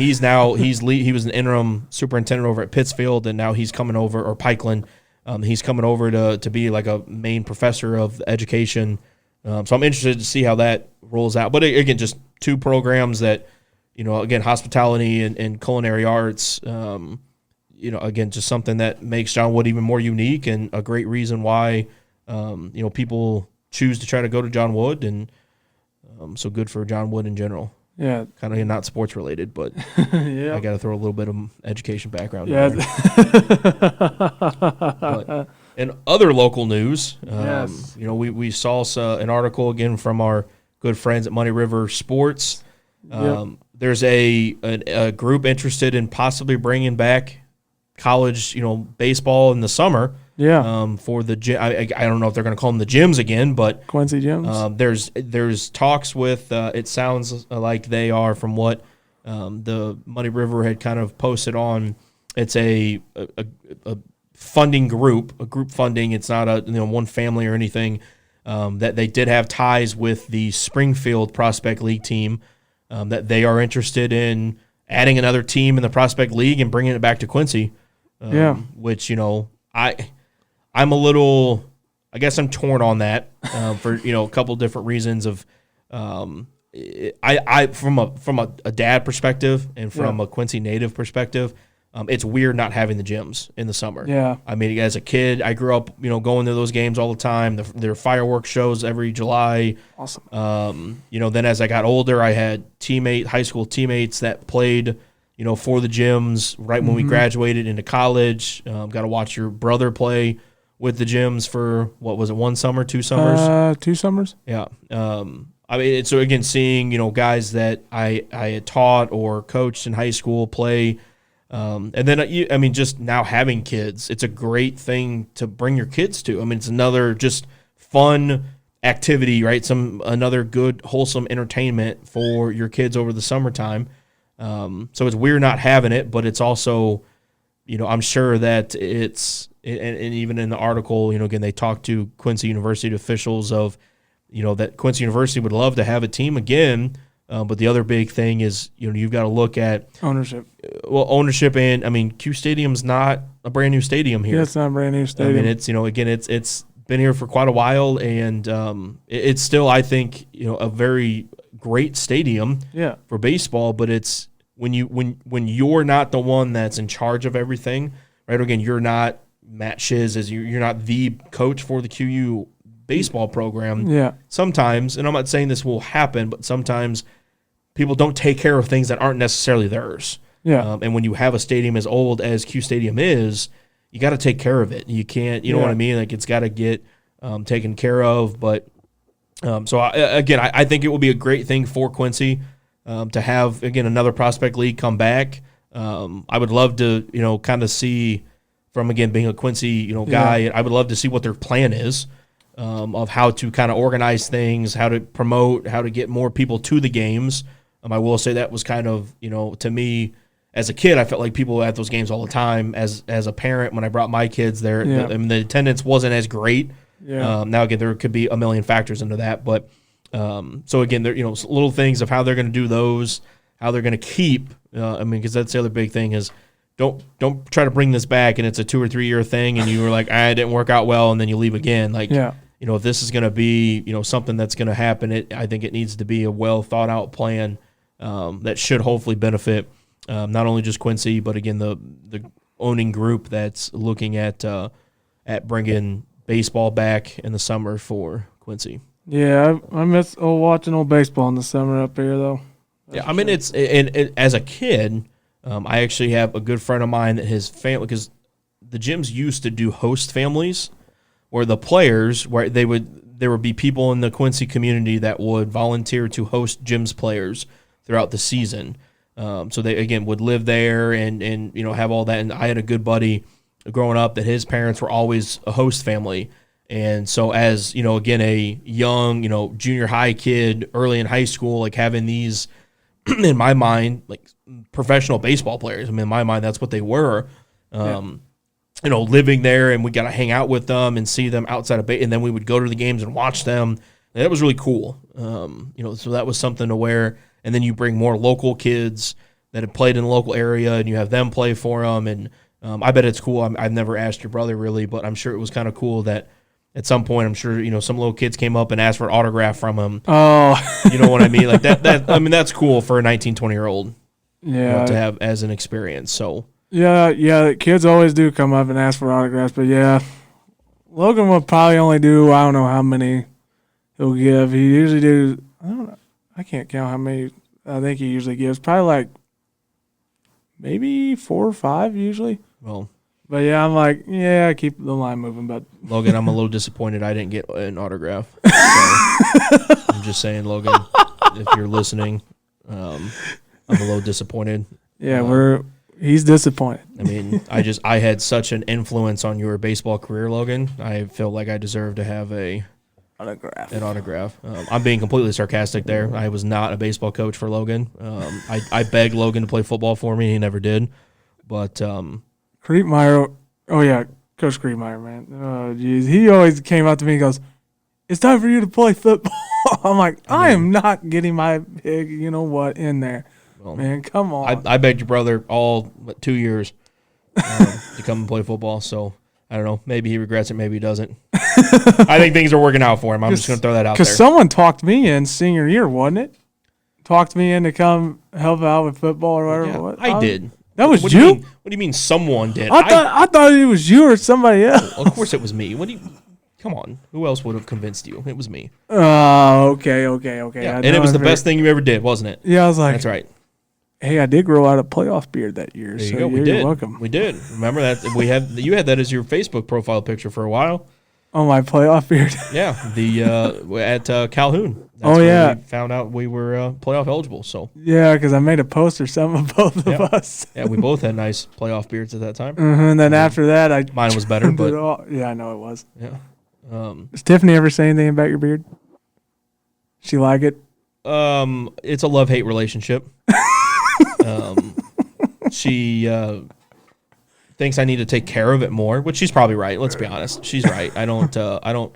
an interim superintendent over at Pittsfield, and now he's coming over, or Pikeland. He's coming over to be like a main professor of education. So I'm interested to see how that rolls out. But again, just two programs that, again, hospitality and culinary arts. Again, just something that makes John Wood even more unique, and a great reason why, people choose to try to go to John Wood, and so good for John Wood in general. Yeah, kind of not sports related, but I got to throw a little bit of education background. Yeah. In there. In other local news, we saw an article again from our good friends at Money River Sports. There's a group interested in possibly bringing back college, baseball in the summer. Yeah. For the gym, I don't know if they're going to call them the gyms again, but Quincy gyms. There's talks with. It sounds like they are, from what the Money River had kind of posted on. It's a funding group, a group funding. It's not a one family or anything. That they did have ties with the Springfield Prospect League team. That they are interested in adding another team in the Prospect League and bringing it back to Quincy. Which I'm a little, I guess I'm torn on that for a couple different reasons. Of I from a dad perspective and from a Quincy native perspective, it's weird not having the gyms in the summer. Yeah, as a kid, I grew up going to those games all the time. There are fireworks shows every July. Awesome. Then as I got older, I had high school teammates that played for the gyms right when we graduated into college. Got to watch your brother play with the gyms for, what was it, 1 summer, 2 summers? 2 summers. Yeah. So again, seeing, guys that I had taught or coached in high school play, and then, just now having kids, it's a great thing to bring your kids to. It's another just fun activity, right? Another good, wholesome entertainment for your kids over the summertime. So it's weird not having it, but it's also, I'm sure that and even in the article, again, they talked to Quincy University officials of, that Quincy University would love to have a team again. But the other big thing is, you've got to look at ownership. Ownership, and Q Stadium's not a brand new stadium here. Yeah, it's not a brand new stadium. It's again, it's been here for quite a while, and it's still, I think, a very great stadium for baseball. But it's when you're not the one that's in charge of everything, right? Again, you're not Matt Shiz, you're not the coach for the QU baseball program. Yeah. Sometimes, and I'm not saying this will happen, but sometimes people don't take care of things that aren't necessarily theirs. Yeah. And when you have a stadium as old as Q Stadium is, you got to take care of it. You can't, you know what I mean? Like, it's got to get taken care of. But I think it will be a great thing for Quincy to have, again, another prospect league come back. I would love to, kind of see from, again, being a Quincy, guy, I would love to see what their plan is of how to kind of organize things, how to promote, how to get more people to the games. I will say that was kind of, to me, as a kid, I felt like people were at those games all the time. As a parent, when I brought my kids there, the attendance wasn't as great. Yeah. Now, again, there could be a million factors into that. But so, again, there little things of how they're going to do those, how they're going to keep. Because that's the other big thing is don't try to bring this back and it's a 2 or 3 year thing and you were like, it didn't work out well, and then you leave again. Like, if this is going to be, something that's going to happen, I think it needs to be a well thought out plan that should hopefully benefit not only just Quincy, but again the owning group that's looking at bringing baseball back in the summer for Quincy. Yeah, I miss watching old baseball in the summer up here though. That's it's as a kid, I actually have a good friend of mine that his family, because the gyms used to do host families, where the players, where there would be people in the Quincy community that would volunteer to host gyms players throughout the season. So they, again, would live there and have all that. And I had a good buddy growing up that his parents were always a host family. And so as, again, a young, junior high kid early in high school, like having these, in my mind, like professional baseball players. In my mind, that's what they were. Living there, and we got to hang out with them and see them outside of and then we would go to the games and watch them. And that was really cool. So that was something to where, and then you bring more local kids that have played in the local area, and you have them play for them. And I bet it's cool. I've never asked your brother really, but I'm sure it was kind of cool that at some point, I'm sure, some little kids came up and asked for an autograph from him. Oh, you know what I mean? Like that that's cool for a 19, 20-year-old to have as an experience. So. Yeah, kids always do come up and ask for autographs, but Logan will probably only do, I don't know how many he'll give. He usually do, I don't know, I can't count how many I think he usually gives. Probably like maybe 4 or 5 usually. Well. But I'm like, I keep the line moving. But Logan, I'm a little disappointed I didn't get an autograph. So, I'm just saying, Logan, if you're listening, I'm a little disappointed. Yeah, he's disappointed. I had such an influence on your baseball career, Logan. I feel like I deserve to have an autograph. I'm being completely sarcastic there. I was not a baseball coach for Logan. I begged Logan to play football for me. He never did. But Creepmeyer, Coach Creepmeyer, man. Oh, geez. He always came up to me and goes, "It's time for you to play football." I'm like, I am not getting my pig, in there. Well, man, come on. I begged your brother all 2 years to come and play football, so I don't know. Maybe he regrets it, maybe he doesn't. I think things are working out for him. I'm just going to throw that out there. Because someone talked me in senior year, wasn't it? Talked me in to come help out with football or whatever. Yeah, what? I did. That was what you? What do you mean someone did? I thought it was you or somebody else. Of course it was me. Come on. Who else would have convinced you? It was me. Oh, okay. Yeah, and it was the best thing you ever did, wasn't it? Yeah, I was like, that's right. Hey, I did grow out a playoff beard that year. There you so go. You're welcome. We did. Remember that you had that as your Facebook profile picture for a while. Oh, my playoff beard. Yeah, at Calhoun. That's where we found out we were playoff eligible. So yeah, because I made a post or something of both of us. Yeah, we both had nice playoff beards at that time. And then after that, mine was better, but yeah, I know it was. Yeah, Does Tiffany ever say anything about your beard? She like it? It's a love-hate relationship. She thinks I need to take care of it more, which she's probably right. Let's be honest. She's right. I don't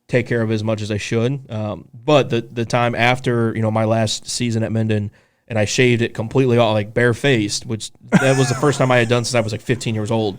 take care of it as much as I should. But the time after, my last season at Minden, and I shaved it completely off, like bare-faced, which that was the first time I had done since I was like 15 years old.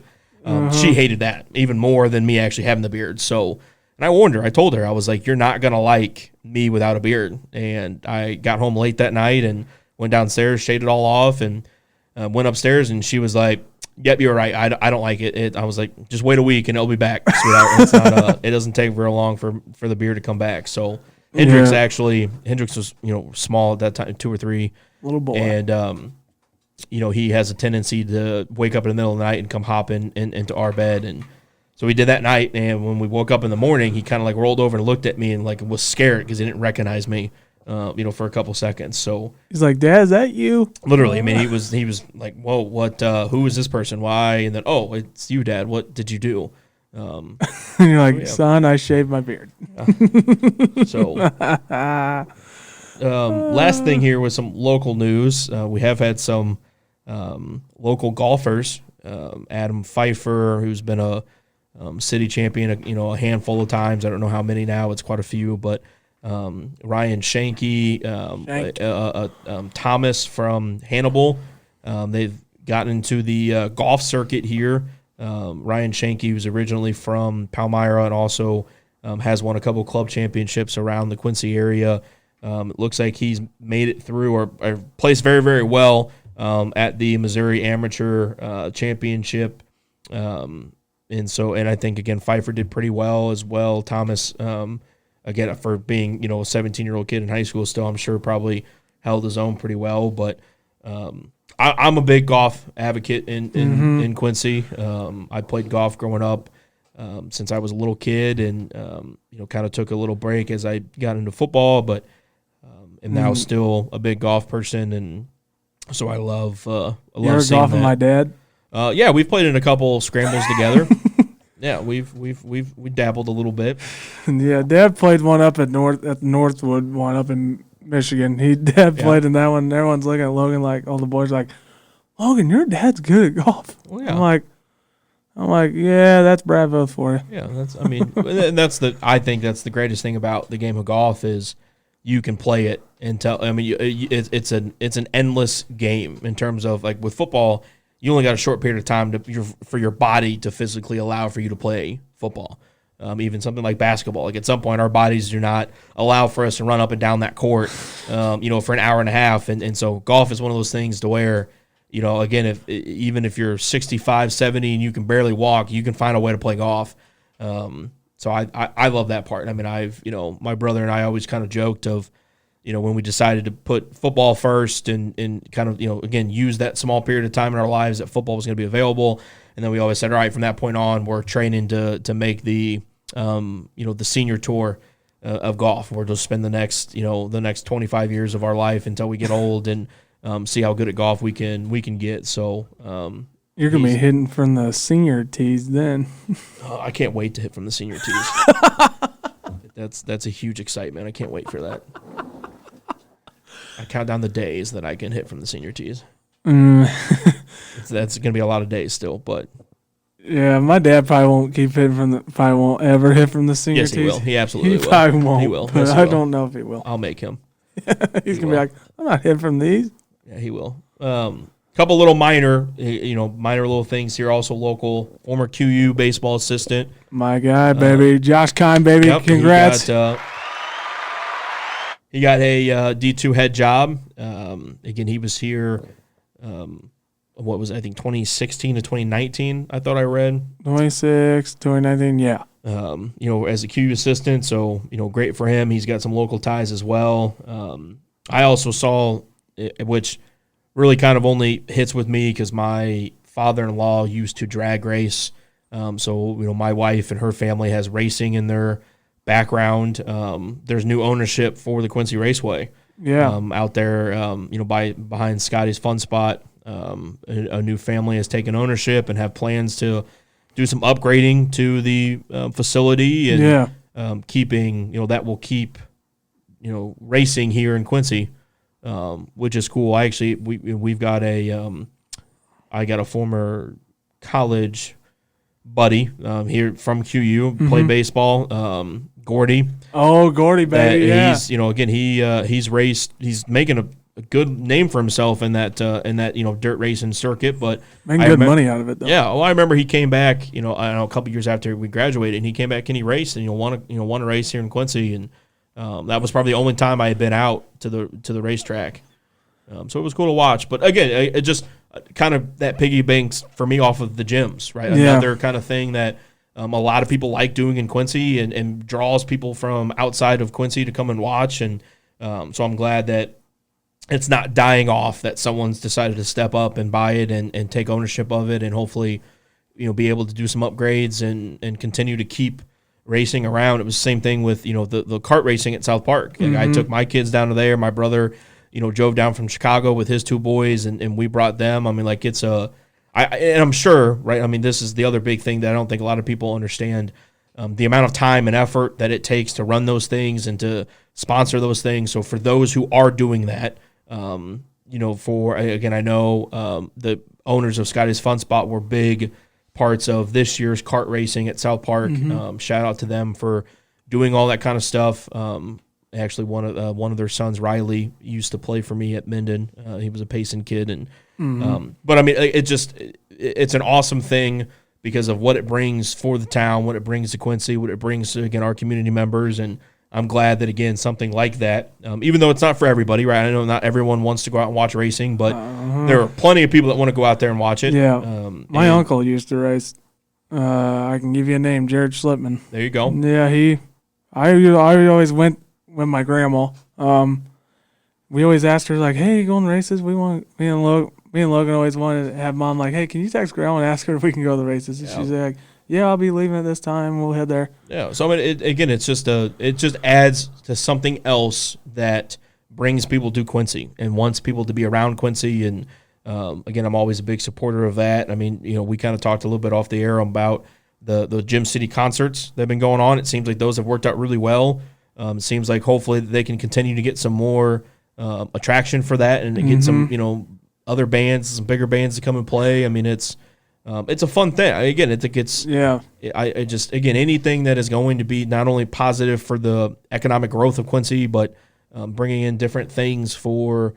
She hated that even more than me actually having the beard. So, and I warned her. I told her, I was like, you're not going to like me without a beard. And I got home late that night and went downstairs, shaved it all off, and went upstairs, and she was like, yep, you're right. I don't like it. I was like, just wait a week and it'll be back, sweetheart. It's not, it doesn't take very long for the beard to come back. So Hendrix was, small at that time, 2 or 3. Little boy. And, he has a tendency to wake up in the middle of the night and come hopping into our bed. And so we did that night. And when we woke up in the morning, he kind of like rolled over and looked at me and like was scared because he didn't recognize me, for a couple seconds. So he's like, Dad, is that you? Literally. I mean, he was like, whoa, what, who is this person? Why? And then, oh, it's you, Dad. What did you do? And you're like, son, I shaved my beard. So, last thing here was some local news. We have had some local golfers. Adam Pfeiffer, who's been a city champion, a handful of times. I don't know how many now. It's quite a few, but Ryan Shanky, Thomas from Hannibal. They've gotten into the golf circuit here. Ryan Shanky, who's originally from Palmyra and also has won a couple club championships around the Quincy area. It looks like he's made it through or placed very, very well at the Missouri Amateur Championship. And I think, again, Pfeiffer did pretty well as well. Thomas, again, for being, a 17-year-old kid in high school still, I'm sure probably held his own pretty well. But I'm a big golf advocate in Quincy. I played golf growing up since I was a little kid and, kind of took a little break as I got into football, but am now still a big golf person. And so I love you ever seeing golf with that. my dad? Yeah, we've played in a couple scrambles together. Yeah, we dabbled a little bit. Yeah, Dad played one up at Northwood, one up in Michigan. Dad played in that one. Everyone's looking at Logan like all the boys are like, Logan, your dad's good at golf. Well, yeah. I'm like, yeah, that's Bradville for you. Yeah, I think that's the greatest thing about the game of golf is you can play it until it's an endless game in terms of like with football. You only got a short period of time for your body to physically allow for you to play football. Even something like basketball. Like at some point, our bodies do not allow for us to run up and down that court, for an hour and a half. And so golf is one of those things to where, again, even if you're 65, 70 and you can barely walk, you can find a way to play golf. So I love that part. I mean, my brother and I always kind of joked of, when we decided to put football first and kind of, again, use that small period of time in our lives that football was going to be available. And then we always said, all right, from that point on, we're training to make the senior tour of golf. We're just spend the next 25 years of our life until we get old and see how good at golf we can get. So you're going to be hitting from the senior tees then. I can't wait to hit from the senior tees. That's a huge excitement. I can't wait for that. I count down the days that I can hit from the senior tees. That's going to be a lot of days still, but yeah, my dad probably won't keep hitting probably won't ever hit from the senior tees. Yes, he will. He absolutely will. He probably won't. He will. But Yes, he I will. don't know if he will. I'll make him. He's going to be like, I'm not hitting from these. Yeah, he will. Couple little minor little things here. Also local, former QU baseball assistant. My guy, baby. Josh Kine, baby. Yep, Congrats. He got a D2 head job. Again, he was here, 2016 to 2019, I thought I read. 26, 2019, yeah. As a QU assistant, so, great for him. He's got some local ties as well. I also saw, which really kind of only hits with me because my father-in-law used to drag race. So, my wife and her family has racing in their background. There's new ownership for the Quincy Raceway. Yeah. Out there, behind Scotty's Fun Spot. A new family has taken ownership and have plans to do some upgrading to the facility and keeping, that will keep, racing here in Quincy, which is cool. We've got I got a former college buddy here from QU, played baseball, Gordy. Oh, Gordy, baby, yeah. He's raced. He's making a good name for himself in that dirt racing circuit. But making good money out of it, though. Yeah, well, I remember he came back. I know a couple years after we graduated, and he came back and he raced and won a race here in Quincy, and that was probably the only time I had been out to the racetrack. So it was cool to watch. But again, it just kind of that piggy banks for me off of the gyms, right? Yeah. Another kind of thing that a lot of people like doing in Quincy and draws people from outside of Quincy to come and watch. And so I'm glad that it's not dying off, that someone's decided to step up and buy it and take ownership of it and hopefully, be able to do some upgrades and continue to keep racing around. It was the same thing with, the kart racing at South Park. I took my kids down to there. My brother, drove down from Chicago with his two boys and we brought them. I mean, like and I'm sure, right? I mean, this is the other big thing that I don't think a lot of people understand, the amount of time and effort that it takes to run those things and to sponsor those things. So for those who are doing that, I know the owners of Scotty's Fun Spot were big parts of this year's kart racing at South Park. Shout out to them for doing all that kind of stuff. Actually, one of their sons, Riley, used to play for me at Minden. He was a Payson kid, and but I mean, it's an awesome thing because of what it brings for the town, what it brings to Quincy, what it brings to our community members, and I'm glad that again something like that, even though it's not for everybody, right? I know not everyone wants to go out and watch racing, but there are plenty of people that want to go out there and watch it. Yeah, my uncle used to race. I can give you a name, Jared Slipman. There you go. Yeah, I always went with my grandma. We always asked her like, "Hey, you going to races? We want me and Logan always wanted to have Mom like, hey, can you text Grandma and ask her if we can go to the races?" And she's like, "Yeah, I'll be leaving at this time. We'll head there." Yeah. So I mean, it just adds to something else that brings people to Quincy and wants people to be around Quincy. And again, I'm always a big supporter of that. I mean, we kind of talked a little bit off the air about the Gym City concerts that have been going on. It seems like those have worked out really well. It seems like hopefully they can continue to get some more attraction for that and get some other bands, some bigger bands to come and play. I mean, it's a fun thing. Again, anything that is going to be not only positive for the economic growth of Quincy, but bringing in different things for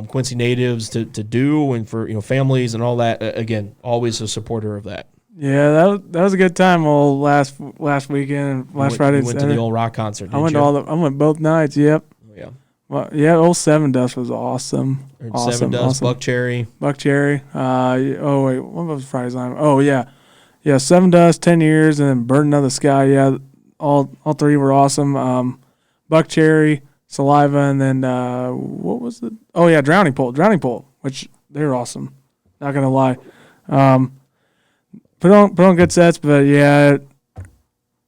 Quincy natives to do and for families and all that. Again, always a supporter of that. Yeah, that was a good time. Well, last weekend, Friday. We went to the old rock concert. I went both nights. Yep. Oh, yeah. Well, yeah, old Seven Dust was awesome. Seven Dust, Buck Cherry. Buck Cherry. Oh wait, what was Friday's line? Oh yeah, Seven Dust, 10 Years, and then Burden of the Sky. Yeah, all three were awesome. Buck Cherry, Saliva, and then what was it? Oh yeah, Drowning Pool, which they were awesome. Not gonna lie. Put on good sets, but yeah,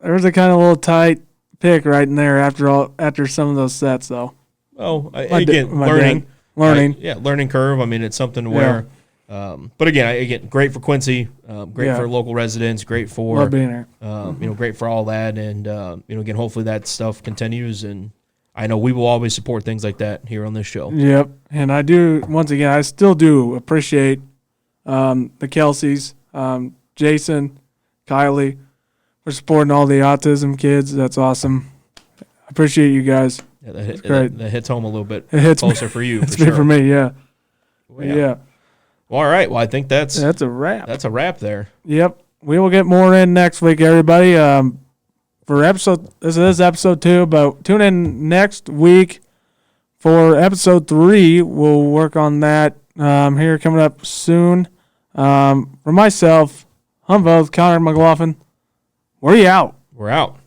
there was a kind of little tight pick right in there after some of those sets though. Oh, learning. Learning curve. I mean, it's something where, but again, great for Quincy, great for local residents, great for love being there. Great for all that, and again, hopefully that stuff continues, and I know we will always support things like that here on this show. Yep, and I still do appreciate the Kelseys, Jason, Kylie, for supporting all the autism kids. That's awesome. I appreciate you guys. Yeah, that hits home a little bit closer for you. It's been for me, yeah. Well, yeah. Well, all right. Well, I think that's a wrap. That's a wrap there. Yep. We will get more in next week, everybody. This is episode 2, but tune in next week for episode 3. We'll work on that here coming up soon. For myself, I'm both Connor McLaughlin. We're out. We're out.